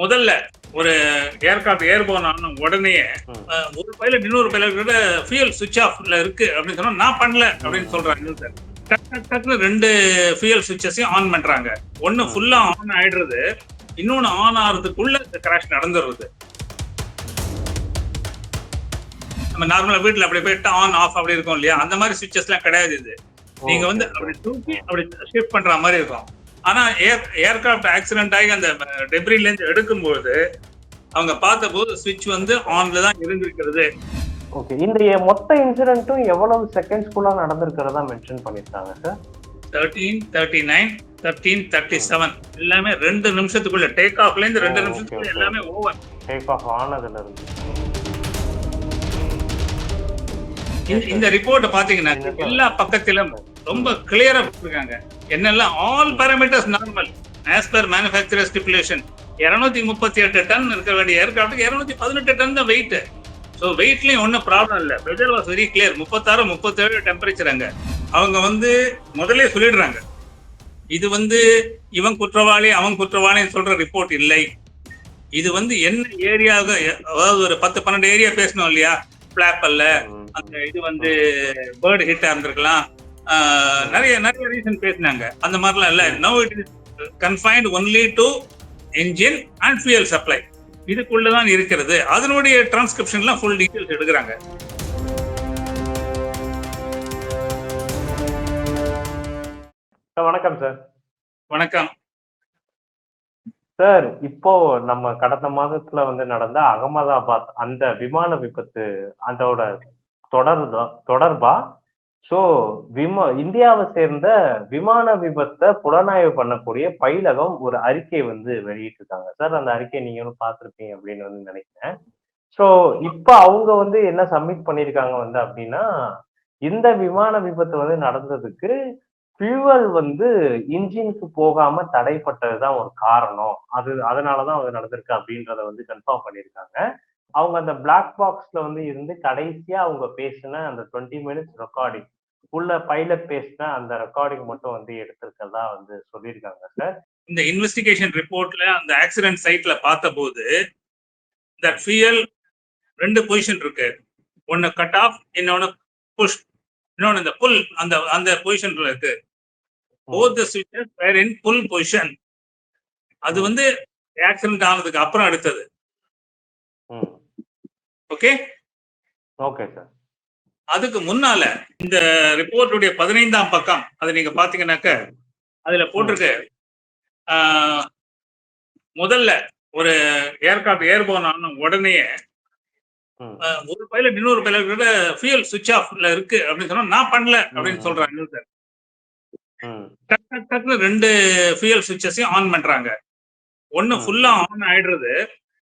முதல்ல ஒரு aircraft airborne ஆன உடனேயே ஒரு பைலட் இன்னொரு பைலட் கிட்ட ஃபியூல் சுவிட்ச் ஆஃப்ல இருக்கு அப்படின்னு சொன்னா நான் பண்ணல அப்படின்னு சொல்றாங்க சார். டக் டக் டக்னு ரெண்டு ஃபியூல் சுவிட்சஸையும் ஆன் பண்றாங்க. ஒன்னு ஃபுல்லா ஆன் ஆயிடுறது, இன்னொன்னு ஆன் ஆகிறதுக்குள்ள கிராஷ் நடந்துருது. நம்ம நார்மலா வீட்டுல அப்படி போயிட்டு ஆன் ஆஃப் அப்படி இருக்கும் இல்லையா, அந்த மாதிரி சுவிட்சஸ் எல்லாம் கிடையாது இது. நீங்க வந்து அப்படி தூக்கி அப்படி ஷிஃப்ட் பண்ற மாதிரி இருக்கும். ஆனா ஏர்கிராஃப்ட் ஆக்சிடென்ட் ஆகி அந்த டெப்ரில இருந்து எடுக்கும்போது அவங்க பார்த்தபோது சுவிட்ச் வந்து ஆன்ல தான் இருந்திருக்கிறது. ஓகே, இந்த மொத்த இன்சிடென்ட்டும் எவ்வளவு செகண்ட்ஸ்க்குள்ள நடந்திருக்கிறதா மென்ஷன் பண்ணிருக்காங்க சார்? 13:39, 13:37 எல்லாமே 2 நிமிஷத்துக்குள்ள டேக் ஆஃப்ல இருந்து 2 நிமிஷத்துக்குள்ள எல்லாமே ஓவர். டேக் ஆஃப் ஆனதுல இருந்து இந்த ரிப்போர்ட் பாத்தீங்கன்னா எல்லா பக்கத்திலும் ரொம்ப கிளியரா போட்டிருக்காங்க. என்னெல்லாம் all parameters normal as per manufacturer stipulation. 238 ton இருக்க வேண்டிய ஏர்கிராஃப்ட் 218 டன் தான் வெயிட். ஸோ வெயிட்லயும் ஒன்றும் ப்ராப்ளம் இல்லை. Weather was very clear. 36, 37 temperature அங்க. அவங்க வந்து முதலே சொல்லிடுறாங்க, இது வந்து இவன் குற்றவாளி அவன் குற்றவாளின்னு சொல்ற ரிப்போர்ட் இல்லை. இது வந்து என்ன ஏரியாக, அதாவது ஒரு 10-12 ஏரியா பேசணும் இல்லையா, பிளாப் அல்ல, அந்த இது வந்து பேர்டு ஹிட்டா இருந்திருக்கலாம், நிறைய நிறைய ரீசன் பேசினாங்க. அந்த மாதிரிலாம் இல்ல. Now it is confined only to engine and fuel supply. இதுக்குள்ளதான் இருக்கிறது. அதனுடைய டிரான்ஸ்கிரிப்ஷன்லாம் ஃபுல் டீடைல்ஸ் எடுக்கிறாங்க. வணக்கம் சார். வணக்கம் சார். இப்போ நம்ம கடந்த மாதத்துல வந்து நடந்த அகமதாபாத் அந்த விமான விபத்து அதோட தொடர்பா சோ இந்தியாவை சேர்ந்த விமான விபத்தை புலனாய்வு பண்ணக்கூடிய பயிலகம் ஒரு அறிக்கை வந்து வெளியிட்டிருக்காங்க சார். அந்த அறிக்கை நீங்களும் பார்த்திருப்பீங்க அப்படின்னு வந்து நினைக்கிறேன். சோ இப்ப அவங்க வந்து என்ன சப்மிட் பண்ணிருக்காங்க வந்து அப்படின்னா, இந்த விமான விபத்து வந்து நடந்ததுக்கு ஃபியூவல் வந்து இன்ஜினுக்கு போகாம தடைப்பட்டதுதான் ஒரு காரணம். அதனாலதான் அது நடந்திருக்கு அப்படின்றத வந்து கன்ஃபார்ம் பண்ணிருக்காங்க. அவங்க அந்த பிளாக் பாக்ஸ்ல வந்து இருந்து கடைசியா அவங்க பேசின அந்த 20 மினிட்ஸ் ரெக்கார்டிங் உள்ள பைலட் பேசின அந்த ரெக்கார்டிங் மட்டும் வந்து எடுத்திருக்கதா வந்து சொல்லியிருக்காங்க சார். இந்த இன்வெஸ்டிகேஷன் ரிப்போர்ட்ல அந்த ஆக்சிடென்ட் சைட்ல பார்த்தபோது இந்த ஃபியூயல் 2 பொசிஷன் இருக்கு. ஒன்னு கட் ஆஃப், இன்னொன்னு புஷ், இன்னொன்னு இந்த புல் அந்த பொசிஷன்ல இருக்கு. both the switches were in full position. அது வந்து ஆக்சிடென்ட் ஆனதுக்கு அப்புறம் அடுத்தது. Okay okay sir. அதுக்கு முன்னால இந்த ரிப்போர்ட்டுடைய 15ஆம் பக்கம் அதை நீங்க பாத்தீங்கன்னாக்க அதுல போட்டிருக்கு, முதல்ல ஒரு ஏர்கிராஃப்ட் ஏர்போர்ன் ஆன உடனேயே ஒரு பைலட் இன்னொரு பைலட் கிட்ட ஃபியூயல் சுவிட்ச் ஆஃப்ல இருக்கு அப்படின்னு சொன்னா நான் பண்ணல அப்படின்னு சொல்றாங்க சார். டக் டக் டக்னு 2 ஃபியூயல் சுவிட்சஸையும் ஆன் பண்றாங்க. ஒன்னு ஃபுல்லா ஆன் ஆயிடுறது,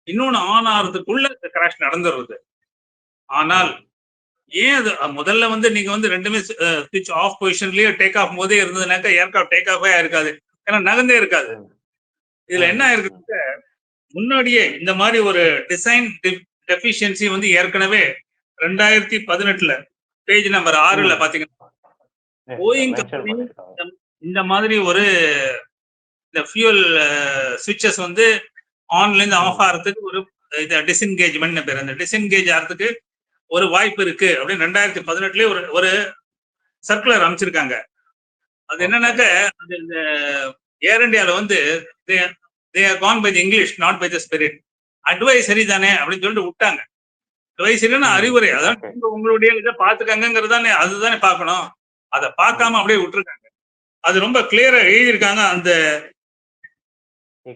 இன்னொன்னு ஆன் ஆகிறதுக்குள்ள கிராஷ் நடந்துருது. ஆனால் ஏன் அது முதல்ல வந்து நீங்க வந்து ரெண்டுமே சுவிட்ச் ஆஃப் பொசிஷன்லயே டேக் ஆஃப் போதே இருந்ததுனாக்கா ஏர்கிராஃப்ட் டேக் ஆஃபே இருக்காது, ஏன்னா நகர்ந்தே இருக்காது. இதுல என்ன இருக்கு, முன்னாடியே இந்த மாதிரி ஒரு டிசைன் டெஃபிஷியன்சி வந்து ஏற்கனவே 2018 பேஜ் நம்பர் 6 பாத்தீங்கன்னா போயிங் கம்பெனி இந்த மாதிரி ஒரு இந்த ஃபியூயல் சுவிட்சஸ் வந்து ஆன்ல இருந்து ஆஃப் ஆகிறதுக்கு ஒரு டிஸ்என்கேஜ்மெண்ட் பேர். அந்த டிஸ்என்கேஜ் ஆகிறதுக்கு ஒரு வாய்ப்பு இருக்கு அப்படின்னு 2018 ஒரு சர்க்குலர் அமைச்சிருக்காங்க. அது என்னன்னாக்க அது இந்த ஏர் இந்தியால வந்து they are gone by the English, not by the spirit. Advisory தானே அப்படின்னு சொல்லிட்டு விட்டாங்க. அட்வைசரின்னா அறிவுரை, அதான் உங்களுடைய இதை பாத்துக்காங்கிறதானே, அதுதானே பார்க்கணும். அதை பார்க்காம அப்படியே விட்டுருக்காங்க. அது ரொம்ப கிளியரா எழுதியிருக்காங்க அந்த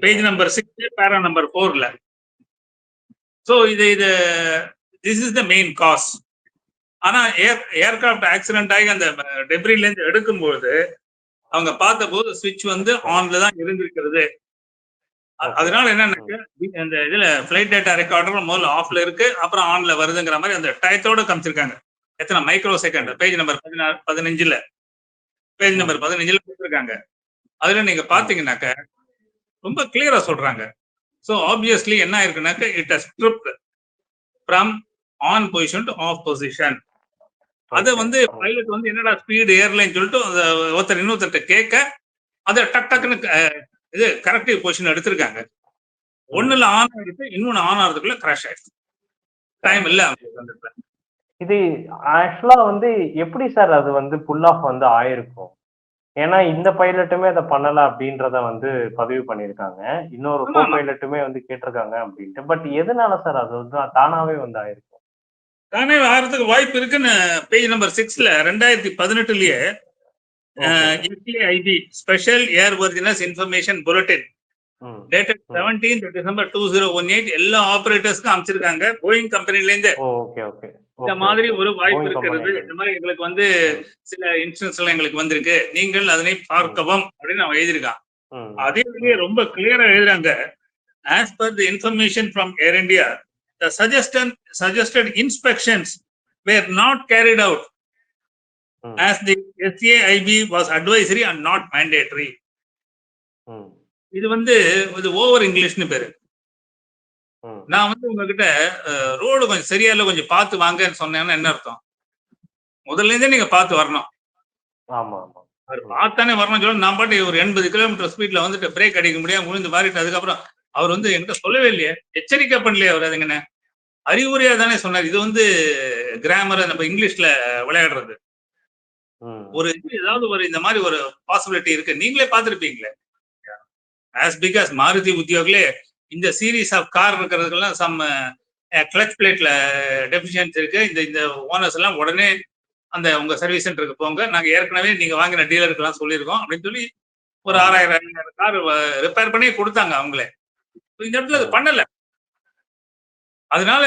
பேஜ் நம்பர் 6 பேரா நம்பர் 4ல. சோ இது this is the main cos. ஆனா ஏர்கிராஃப்ட் ஆக்சிடென்ட் ஆகி அந்த டெப்ரில இருந்து எடுக்கும்போது அவங்க பார்த்தபோது சுவிட்ச் வந்து ஆன்ல தான் இருந்திருக்கிறது. அதனால என்னன்னாக்க அந்த இதுல பிளைட் டேட்டா ரெக்கார்டர் முதல்ல ஆஃப்ல இருக்கு, அப்புறம் ஆன்ல வருதுங்கிற மாதிரி அந்த டயத்தோட காமிச்சிருக்காங்க. எத்தனை மைக்ரோ செகண்ட், பேஜ் நம்பர் 15ல பேஜ் நம்பர் 15ல கொடுத்துருக்காங்க. அதுல நீங்க பாத்தீங்கன்னாக்க ரொம்ப கிளியரா சொல்றாங்க. சோ ஆப்வியஸ்லி என்ன ஆயிருக்குனாக்க it has stripped from on position to off position. அதை வந்து பைலட் வந்து என்னடா ஸ்பீடு ஏர்லைன்னு சொல்லிட்டு ஒருத்தர் இன்னொருத்தர் கேட்க அதை டக் டக்குன்னு இது கரெக்டிவ் பொசிஷன் எடுத்திருக்காங்க. ஒண்ணுல ஆன் ஆயிடுச்சு, இன்னொன்னு ஆன் ஆகிறதுக்குள்ள கிராஷ் ஆயிடுச்சு. டைம் இல்ல அவங்களுக்கு அந்த இடத்துல. இது ஆக்சுவலா வந்து எப்படி சார் அது வந்து புல் ஆஃப் வந்து ஆயிருக்கும்? ஏன்னா இந்த பைலட்டுமே அத பண்ணல அப்படின்றத வந்து பதிவு பண்ணியிருக்காங்க. இன்னொரு ஆமா, கோ ஆமா. பைலட்டுமே வந்து கேட்டிருக்காங்க அப்படின்ட்டு. பட் எதனால சார் அது வந்து தானாவே வந்து ஆயிருக்கும்? தானே ஆகிறதுக்கு வாய்ப்பு இருக்குன்னு பேஜ் நம்பர் 6ல 2018லயே okay sir. SAIB special airworthiness information bulletin hmm. Dated 17th December 2018 எல்லா ஆபரேட்டர்ஸ்க்கும் அமைச்சிருக்காங்க. போயிங் கம்பெனில இருந்து ஓகே, ஓகே. இந்த ஓகே, மாதிரி ஓகே. ஒரு வாய்ப்பு போயிங் இருக்கிறது. கம்பெனில இந்த இருந்து. மாதிரி எங்களுக்கு வந்து ம். சில இன்சூரன்ஸ் எல்லாம் எங்களுக்கு வந்திருக்கு. நீங்கள் அதனை ம். பார்க்கவும் அப்படின்னு அவன் எழுதியிருக்கான். ம். அதே வழியே ம். ரொம்ப கிளியரா எழுதுறாங்க. As per the information from Air India, the suggested inspections were not carried out ம். as the SAIB was advisory and not mandatory. ம். இது வந்து இது ஓவர் இங்கிலீஷ்னு பேரு. ம். நான் வந்து உங்ககிட்ட ரோடு கொஞ்சம் சரியா இல்ல, கொஞ்சம் பார்த்து வாங்கன்னு சொன்னேன்னா என்ன அர்த்தம்? முதல்ல இருந்தே நீங்க பார்த்து வரணும். ஆமா, ஆமா. அவர் ம். பார்த்தானே வரணும்னு சொல்லி நான் பாட்டு ஒரு 80 கிலோமீட்டர் ஸ்பீட்ல வந்துட்டு பிரேக் அடிக்க முடியாம விழுந்து மாறிட்டு அதுக்கப்புறம் அவர் வந்து என்கிட்ட சொல்லவே இல்லையே, எச்சரிக்கை பண்ணலையே அவர். அதுங்கன்னு அறிவுரையா தானே சொன்னார். இது வந்து கிராமரை நம்ம இங்கிலீஷ்ல விளையாடுறது. ம். ஒரு ஏதாவது ஒரு இந்த மாதிரி ஒரு பாசிபிலிட்டி இருக்கு, நீங்களே பார்த்திருப்பீங்களே. ஆஸ் பிக் அஸ் மாருதி உத்தியோகிலே இந்த சீரீஸ் ஆஃப் கார் இருக்கிறதுக்கெல்லாம் சம் கிளச் பிளேட்ல டெபிஷியன்சி இருக்கு. இந்த இந்த ஓனர்ஸ் எல்லாம் உடனே அந்த உங்க சர்வீஸ் சென்டருக்கு போங்க, நாங்க ஏற்கனவே நீங்க வாங்கின டீலருக்கு எல்லாம் சொல்லியிருக்கோம் அப்படின்னு சொல்லி ஒரு 6000 கார் ரிப்பேர் பண்ணி கொடுத்தாங்க அவங்களே. இந்த இடத்துல அது பண்ணல. அதனால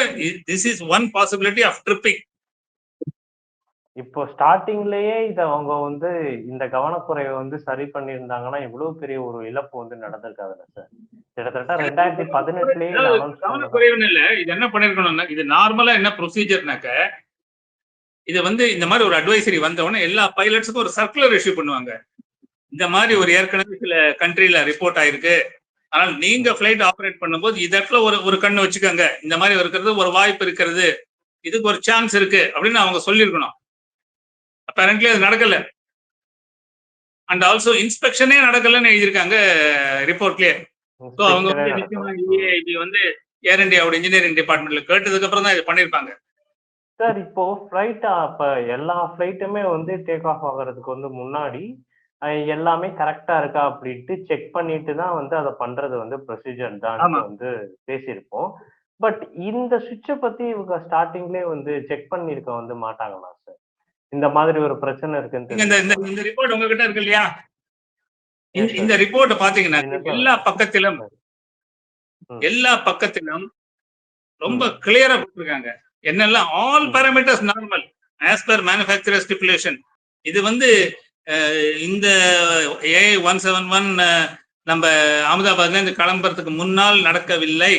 this is one possibility of tripping. இப்போ ஸ்டார்டிங்லயே இத அவங்க வந்து இந்த கவனக்குறைவை வந்து சரி பண்ணியிருந்தாங்கன்னா இவ்வளவு பெரிய ஒரு இழப்பு வந்து நடந்திருக்காதுல்ல சார்? கிட்டத்தட்ட 2018லயே இத அனௌன்ஸ் பண்ணதான். கவனக்குறைவுன்னு இல்ல, இது என்ன பண்ணிருக்கணும்னா, இது நார்மலா என்ன ப்ரொசீஜர்னாக்க, இது வந்து இந்த மாதிரி ஒரு அட்வைசரி வந்த உடனே எல்லா பைலட்ஸுக்கும் ஒரு சர்க்குலர் இஷ்யூ பண்ணுவாங்க. இந்த மாதிரி ஒரு ஏற்கனவே சில கண்ட்ரில ரிப்போர்ட் ஆயிருக்கு, ஆனால் நீங்க பிளைட் ஆபரேட் பண்ணும்போது இதற்குள்ள ஒரு ஒரு கண்ணு வச்சுக்கோங்க, இந்த மாதிரி இருக்கிறது ஒரு வாய்ப்பு இருக்கிறது, இதுக்கு ஒரு சான்ஸ் இருக்கு அப்படின்னு அவங்க சொல்லியிருக்கணும். அப்பரண்ட்லி அது நடக்கல. அண்ட் ஆல்சோ இன்ஸ்பெக்ஷனே நடக்கலன்னு எழுதியிருக்காங்க ரிப்போர்ட்லயே. ஸோ அவங்க இன்ஸ்பெக்ஷனே வந்து நிச்சயமா நடக்கும். EAIB வந்து ஏர் இந்தியாவோட இன்ஜினியரிங் டிபார்ட்மெண்ட்ல கேட்டதுக்கு அப்புறம் தான் இது பண்ணிருப்பாங்க. சார் இப்போ ஃபிளைட் அப்ப எல்லா ஃபிளைட்டுமே வந்து டேக் ஆஃப் ஆகுறதுக்கு வந்து முன்னாடி எல்லாமே கரெக்டா இருக்கா அப்படின்ட்டு செக் பண்ணிட்டு தான் வந்து அதை பண்றது வந்து ப்ரொசீஜர் தான் ஆமா. வந்து பேசியிருப்போம். பட் இந்த சுவிட்சை பத்தி இவங்க ஸ்டார்டிங்லேயே வந்து செக் பண்ணிருக்க வந்து மாட்டாங்களா சார்? இந்த மாதிரி ஒரு பிரச்சனை இருக்குன்னு நீங்க இந்த இந்த தெரிஞ்சுக்கணும். இந்த ரிப்போர்ட் உங்ககிட்ட இருக்கு இல்லையா? Yes, sir. இந்த ரிப்போர்ட் பாத்தீங்கன்னா இந்த sir. எல்லா பக்கத்திலும் ம். எல்லா பக்கத்திலும் ரொம்ப ம். கிளியரா கொடுத்திருக்காங்க. என்னெல்லாம் all hmm. Parameters normal as per manufacturer stipulation. இது வந்து இந்த A171 நம்ம அகமதாபாத்ல இருந்து கிளம்புறதுக்கு முன்னால் நடக்கவில்லை.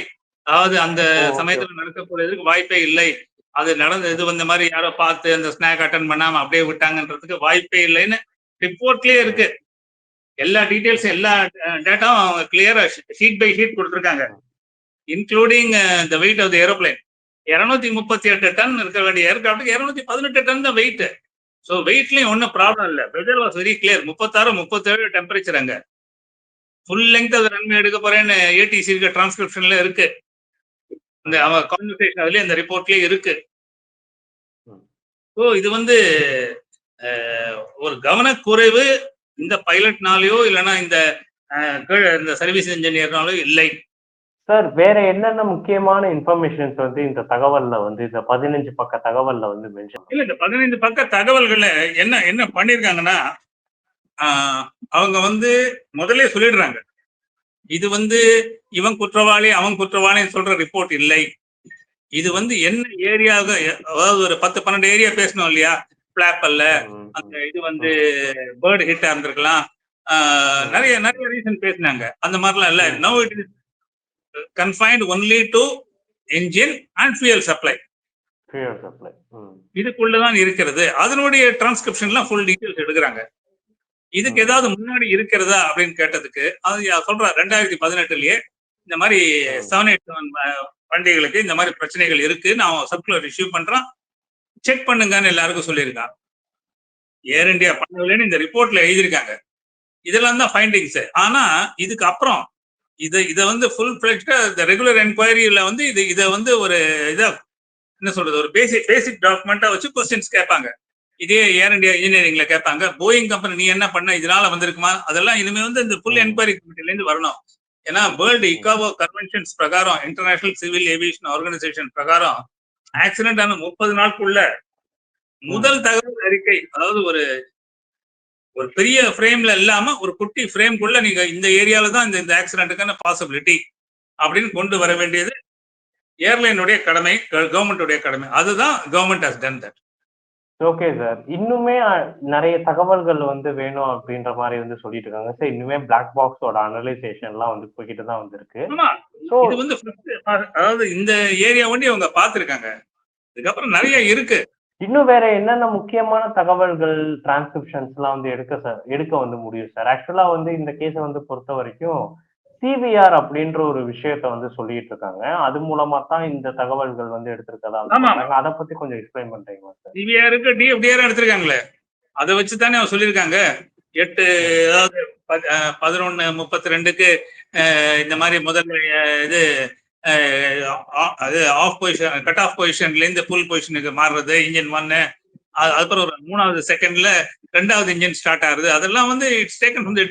அதாவது அந்த ஓ, சமயத்துல நடக்கக்கூடியதுக்கு வாய்ப்பே இல்லை. அது நடந்த இது வந்த மாதிரி யாரோ பார்த்து அந்த ஸ்நாக் அட்டன் பண்ணாம அப்படியே விட்டாங்கன்றதுக்கு வாய்ப்பே இல்லைன்னு ரிப்போர்ட்லயே இருக்கு. எல்லா டீடைல்ஸ் எல்லா டேட்டாவும் அவங்க கிளியரா ஷீட் பை ஷீட் கொடுத்திருக்காங்க, including the weight of the aeroplane. 238 ton இருக்க வேண்டிய ஏர்கிராஃப்டுக்கு 218 டன் தான் வெயிட். ஸோ வெயிட்லயும் ஒன்றும் ப்ராப்ளம் இல்லை. Weather was very clear. 36 37 temperature அங்க. ஃபுல் லெங்த் அது ரன்வே எடுக்க போறேன்னு ஏடிசி இருக்க டிரான்ஸ்கிரிப்ஷன்ல இருக்கு. இந்த அவன் கான்வர்சேஷன் அதுலயே அந்த ரிப்போர்ட்லயே இருக்கு. ஸோ இது வந்து ஒரு கவனக்குறைவு இந்த பைலட்னாலயோ இல்லைன்னா இந்த சர்வீஸ் இன்ஜினியர்னாலோ இல்லை. சார் வேற என்னென்ன முக்கியமான இன்ஃபர்மேஷன்ஸ் வந்து இந்த தகவல்ல வந்து இந்த 15 பக்க தகவல்ல வந்து மென்ஷன் இல்ல இந்த 15 பக்க தகவல்கள் என்ன என்ன பண்ணிருக்காங்கன்னா, அவங்க வந்து முதல்ல சொல்லிடுறாங்க, இது வந்து இவன் குற்றவாளி அவன் குற்றவாளின்னு சொல்ற ரிப்போர்ட் இல்லை. இது வந்து என்ன ஏரியாக, அதாவது ஒரு 10-12 ஏரியா பேசணும் இல்லையா, பிளாப் அல்ல, அந்த இது வந்து பேர்டு ஹிட்டா இருந்திருக்கலாம், நிறைய நிறைய ரீசன் பேசினாங்க. அந்த மாதிரிலாம் இல்ல. No it is confined only to engine and fuel supply. இதுக்குள்ளதான் இருக்கிறது. அதனுடைய டிரான்ஸ்கிரிப்ஷன்லாம் ஃபுல் டீடைல்ஸ் எடுக்கிறாங்க. இதுக்கு ஏதாவது முன்னாடி இருக்கிறதா அப்படின்னு கேட்டதுக்கு அது சொல்ற 2018லயே இந்த மாதிரி 787 வண்டிகளுக்கு இந்த மாதிரி பிரச்சனைகள் இருக்கு, நான் சர்க்குலர் இஷ்யூ பண்றேன், செக் பண்ணுங்கன்னு எல்லாருக்கும் சொல்லியிருக்காங்க. ஏர் இந்தியா பண்ணலன்னு இந்த ரிப்போர்ட்ல எழுதியிருக்காங்க. இதெல்லாம் தான் ஃபைண்டிங்ஸ். ஆனா இதுக்கு அப்புறம் இத வந்து ஃபுல் ஃபிளெஜ்டா இந்த ரெகுலர் என்கொயரியில வந்து இத வந்து ஒரு இதா என்ன சொல்றது, ஒரு பேசிக் டாக்குமெண்டா வச்சு கொஸ்டின்ஸ் கேட்பாங்க. இதே ஏர் இந்தியா இன்ஜினியரிங்ல கேட்பாங்க, போயிங் கம்பெனி நீ என்ன பண்ண, இதனால வந்திருக்குமா, அதெல்லாம் இனிமே வந்து இந்த ஃபுல் என்கொயரி கமிட்டில இருந்து வரணும். ஏன்னா வேர்ல்டு இக்காவோ கன்வென்ஷன்ஸ் பிரகாரம், இன்டர்நேஷனல் சிவில் ஏவியேஷன் ஆர்கனைசேஷன் பிரகாரம் ஆக்சிடென்ட் ஆன 30 நாளுக்குள்ள முதல் தகவல் அறிக்கை, அதாவது ஒரு ஒரு பெரிய ஃப்ரேம்ல இல்லாம ஒரு குட்டி ஃப்ரேம்குள்ள நீங்க இந்த ஏரியால தான் இந்த ஆக்சிடென்ட்டுக்கான பாசிபிலிட்டி அப்படின்னு கொண்டு வர வேண்டியது ஏர்லைனுடைய கடமை, கவர்மெண்டுடைய கடமை. அதுதான் government has done that. Okay sir. இன்னுமே நிறைய தகவல்கள் வந்து வேணும் அப்படின்ற மாதிரி வந்து சொல்லிட்டு இருக்காங்க சார். இன்னுமே பிளாக் பாக்ஸோட அனலைசேஷன்லாம் வந்து போய்கிட்டு தான் வந்திருக்கு. ஆமா, ஸோ இது வந்து அதாவது இந்த ஏரியா ஒண்டி அவங்க பார்த்திருக்காங்க. இதுக்கப்புறம் நிறைய இருக்கு. இன்னும் வேற என்னென்ன முக்கியமான தகவல்கள் டிரான்ஸ்கிரிப்ஷன்ஸ்லாம் வந்து எடுக்க வந்து முடியும் சார்? ஆக்சுவலா வந்து இந்த கேஸை வந்து பொறுத்த வரைக்கும் சிவிஆர் அப்படின்ற ஒரு விஷயத்த வந்து சொல்லிட்டு இருக்காங்க. அது மூலமா தான் இந்த தகவல்கள் வந்து எடுத்திருக்கதா சொல்றாங்க. அதை பத்தி கொஞ்சம் எக்ஸ்பிளைன் பண்றீங்களா சார்? சிவிஆருக்கு டிஎஃப்டிஆர் எடுத்திருக்காங்களே, அதை வச்சு தானே அவங்க சொல்லியிருக்காங்க. 8 அதாவது 11:32க்கு இந்த மாதிரி முதல்ல இது அது ஆஃப் பொசிஷன், கட் ஆஃப் பொசிஷன்ல இருந்து ஃபுல் பொசிஷனுக்கு மாறுறது இன்ஜின் 1. அதுக்கப்புறம் ஒரு 3வது செகண்ட்ல 2வது இன்ஜின் ஸ்டார்ட் ஆகுது. அதெல்லாம் வந்து it's taken from the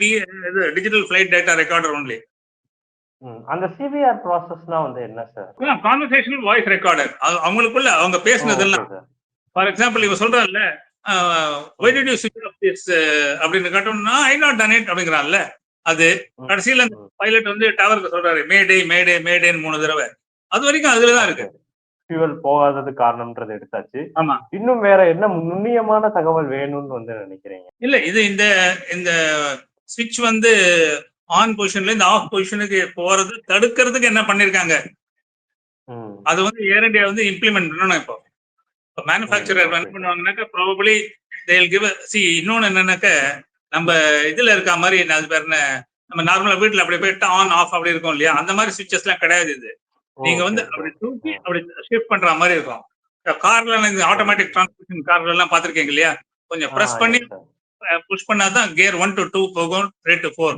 digital flight data recorder only. அந்த சிவிஆர் ப்ராசஸ்னா வந்து என்ன சார்? Conversational voice recorder. அவங்களுக்குள்ள அவங்க பேசினதெல்லாம். ஃபார் எக்ஸாம்பிள் இவன் சொல்றான்ல, why did you switch off this அப்படின்னு கேட்டோம்னா ஐ நாட் டன் இட் அப்படிங்கிறான்ல. அது கடைசியில அந்த பைலட் வந்து டவருக்கு சொல்றாரு மேடே மேடே மேடேன்னு 3 தடவை. அது வரைக்கும் அதுலதான் இருக்கு. ஃபியூவல் போகாதது காரணம்ன்றது எடுத்தாச்சு. ஆமா, இன்னும் வேற என்ன நுண்ணியமான தகவல் வேணும்னு வந்து நினைக்கிறீங்க? இல்ல இது இந்த ஸ்விட்ச் வந்து ஆன் பொசிஷன்ல இருந்து ஆஃப் பொசிஷனுக்கு போறது தடுக்கிறதுக்கு என்ன பண்ணிருக்காங்க, அது வந்து ஏர் இந்தியா வந்து இம்ப்ளிமெண்ட் பண்ணணும். இப்போ மேனுஃபேக்சரர் என்ன பண்ணுவாங்கன்னாக்கா ப்ராபபிலி தே வில் கிவ் இன்னொன்னு என்னன்னாக்க, நம்ம இதுல இருக்க மாதிரி அது பேர் என்ன, நம்ம நார்மலா வீட்டுல அப்படி போயிட்டு ஆன் ஆஃப் அப்படி இருக்கும் இல்லையா, அந்த மாதிரி சுவிட்சஸ் எல்லாம் கிடையாது. இது நீங்க வந்து அப்படி தூக்கி அப்படி ஷிஃப்ட் பண்ற மாதிரி இருக்கும். கார்ல இந்த ஆட்டோமேட்டிக் டிரான்ஸ்மிஷன் கார்ல எல்லாம் பாத்திருக்கீங்க இல்லையா, கொஞ்சம் பிரஸ் பண்ணி புஷ் பண்ணாதான் கியர் 1 to 2 போகும், 3 to 4.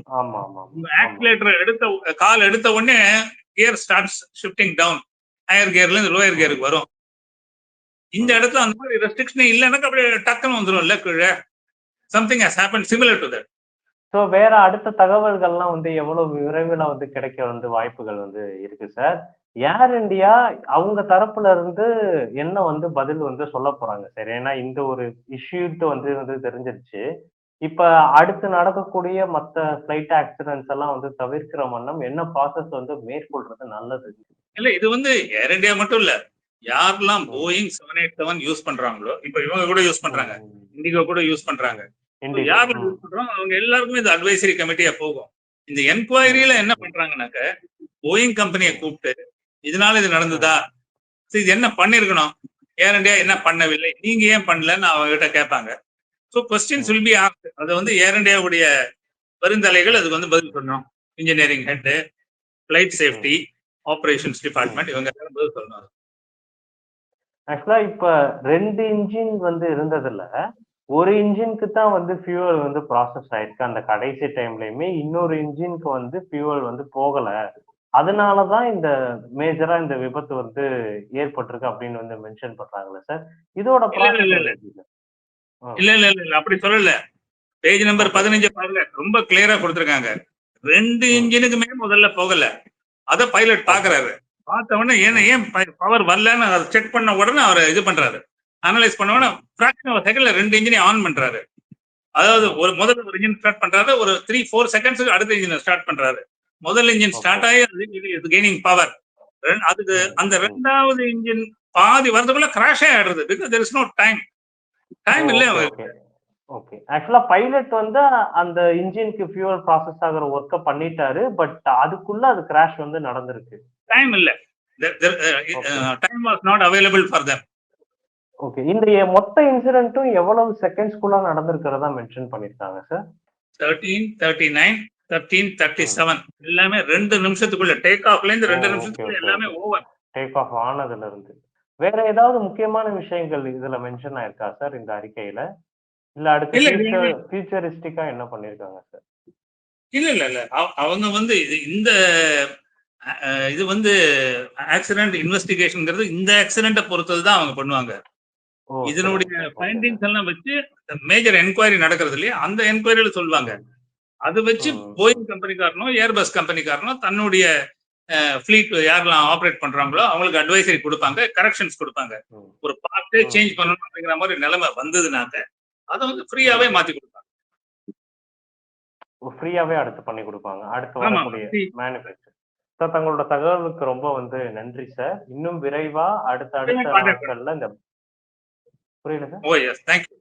ஆக்சிலேட்டர் கால் எடுத்த உடனே gear starts shifting down, higher கியர்ல இருந்து லோயர் கியருக்கு வரும். இந்த இடத்துல அந்த மாதிரி ரெஸ்ட்ரிக்ஷனே இல்லைன்னா அப்படியே டக்குன்னு வந்துடும் கீழே. Something has happen similar to that. So வேற அடுத்த தகவல்கள்லாம் வந்து எவ்வளவு விரைவில் வந்து கிடைக்க வந்து வாய்ப்புகள் வந்து இருக்கு சார்? ஏர் இந்தியா அவங்க தரப்புல இருந்து என்ன வந்து பதில் வந்து சொல்ல போறாங்க சார்? ஏன்னா இந்த ஒரு இஷ்யூட்டு வந்து தெரிஞ்சிருச்சு. இப்ப அடுத்து நடக்கக்கூடிய மற்ற ஃபிளைட் ஆக்சிடென்ட்ஸ் எல்லாம் வந்து தவிர்க்கிற வண்ணம் என்ன ப்ராசஸ் வந்து மேற்கொள்றது நல்லது? இல்ல இது வந்து ஏர் இந்தியா மட்டும் இல்ல, யாரெல்லாம் போயிங் 787 யூஸ் பண்றாங்களோ, இப்ப இவங்க கூட யூஸ் பண்றாங்க, இண்டிகோ கூட யூஸ் பண்றாங்க, யாரெல்லாம் யூஸ் பண்றாங்க அவங்க எல்லாருக்குமே இது அட்வைசரி கமிட்டியா போகும். இந்த என்கொயரியில என்ன பண்றாங்கன்னாக்க, போயிங் கம்பெனியை கூப்பிட்டு இதனால இது நடந்ததா, இது என்ன பண்ணிருக்கணும், ஏர் இந்தியா என்ன பண்ணவில்லை, நீங்க ஏன் பண்ணலன்னு அவங்க கிட்ட கேட்பாங்க. So questions will be asked. அது வந்து ஏர் இந்தியாவுடைய பெருந்தலைகள் அதுக்கு வந்து பதில் சொல்லணும். Engineering head, flight safety, operations department, இவங்க எல்லாரும் பதில் சொல்லணும். ஆக்சுவலா இப்ப 2 இன்ஜின் வந்து இருந்ததுல ஒரு இன்ஜினுக்கு தான் வந்து ஃபியூவல் வந்து ப்ராசஸ் ஆயிருக்கு. அந்த கடைசி டைம்லயுமே இன்னொரு இன்ஜினுக்கு வந்து ஃபியூவல் வந்து போகல. அதனாலதான் இந்த மேஜரா இந்த விபத்து வந்து ஏற்பட்டிருக்கு அப்படின்னு வந்து மென்ஷன் பண்றாங்களே சார். இதோட இல்ல அப்படி சொல்லல. பேஜ் நம்பர் 15 பாருங்க, ரொம்ப கிளியரா கொடுத்திருக்காங்க. 2 இன்ஜினுக்குமே முதல்ல போகல. அத பைலட் பாக்குறாரு. பார்த்த உடனே ஏன் பவர் வரலன்னு அதை செக் பண்ண உடனே அவர் இது பண்றாரு, அனலைஸ் பண்ண உடனே ஃபிராக்ஷன் ஆஃப் செகண்ட்ல 2 இன்ஜினையும் ஆன் பண்றாரு. அதாவது முதல்ல ஒரு இன்ஜின் ஸ்டார்ட் பண்றாரு, ஒரு 3-4 செகண்ட்ஸ்க்கு அடுத்த இன்ஜினை ஸ்டார்ட் பண்றாரு. முதல் இன்ஜின் ஸ்டார்ட் ஆகி கெய்னிங் பவர். அதுக்கு அந்த 2வது இன்ஜின் பாதி வரதுக்குள்ள கிராஷ் ஆயிடுறது. Because there is no time இல்ல. ஓகே, ஆக்சுவலா பைலட் வந்து அந்த இன்ஜினுக்கு ஃபியூவல் ப்ராசஸ் ஆகிற ஒர்க்க பண்ணிட்டாரு. பட் அதுக்குள்ள அது கிராஷ் வந்து நடந்திருக்கு. டைம் இல்ல, time was not available for them. Okay, இந்த மொத்த இன்சிடென்ட்டும் எவ்வளவு செகண்ட்ஸ்க்குள்ள நடந்திருக்கிறதா மென்ஷன் பண்ணிருக்காங்க சார்? 13:39, 13:37 எல்லாமே 2 நிமிஷத்துக்குள்ள. டேக் ஆஃப்ல இருந்து 2 நிமிஷத்துக்குள்ள எல்லாமே ஓவர். டேக் ஆஃப் ஆனதுல இருந்து வேற ஏதாவது முக்கியமான விஷயங்கள் இதுல மென்ஷன் ஆயிருக்கா சார் இந்த அறிக்கையில? இல்ல அடுத்து ஃபியூச்சரிஸ்டிக்கா என்ன பண்ணிருக்காங்க சார்? இல்ல இல்ல இல்ல அவங்க வந்து இந்த இது வந்து ஆக்சிடென்ட் இன்வெஸ்டிகேஷன்ங்கிறது இந்த ஆக்சிடென்ட்டை பொறுத்தது தான் அவங்க பண்ணுவாங்க. இதனுடைய ஃபைண்டிங்ஸ் எல்லாம் வச்சு மேஜர் என்கொயரி நடக்கிறது இல்லையா, அந்த என்கொயரியில சொல்லுவாங்க. அது வச்சு போயிங் கம்பெனிக்காரனோ ஏர்பஸ் கம்பெனிக்காரனோ தன்னுடைய ஃபிளீட் யாரெல்லாம் ஆப்ரேட் பண்றாங்களோ அவங்களுக்கு அட்வைசரி கொடுப்பாங்க, கரெக்ஷன்ஸ் கொடுப்பாங்க. ஒரு பார்ட்டே சேஞ்ச் பண்ணணும் அப்படிங்கிற மாதிரி நிலைமை வந்ததுனாக்க அதை வந்து ஃப்ரீயாவே மாத்தி கொடுப்பாங்க. ஃப்ரீயாவே அடுத்து பண்ணி கொடுப்பாங்க அடுத்து வரக்கூடிய மேனுஃபேக்சர். சார் தங்களோட தகவலுக்கு ரொம்ப வந்து நன்றி சார். இன்னும் விரைவா அடுத்த நாட்கள்ல இந்த புரியல சார். ஓ எஸ் தேங்க்யூ.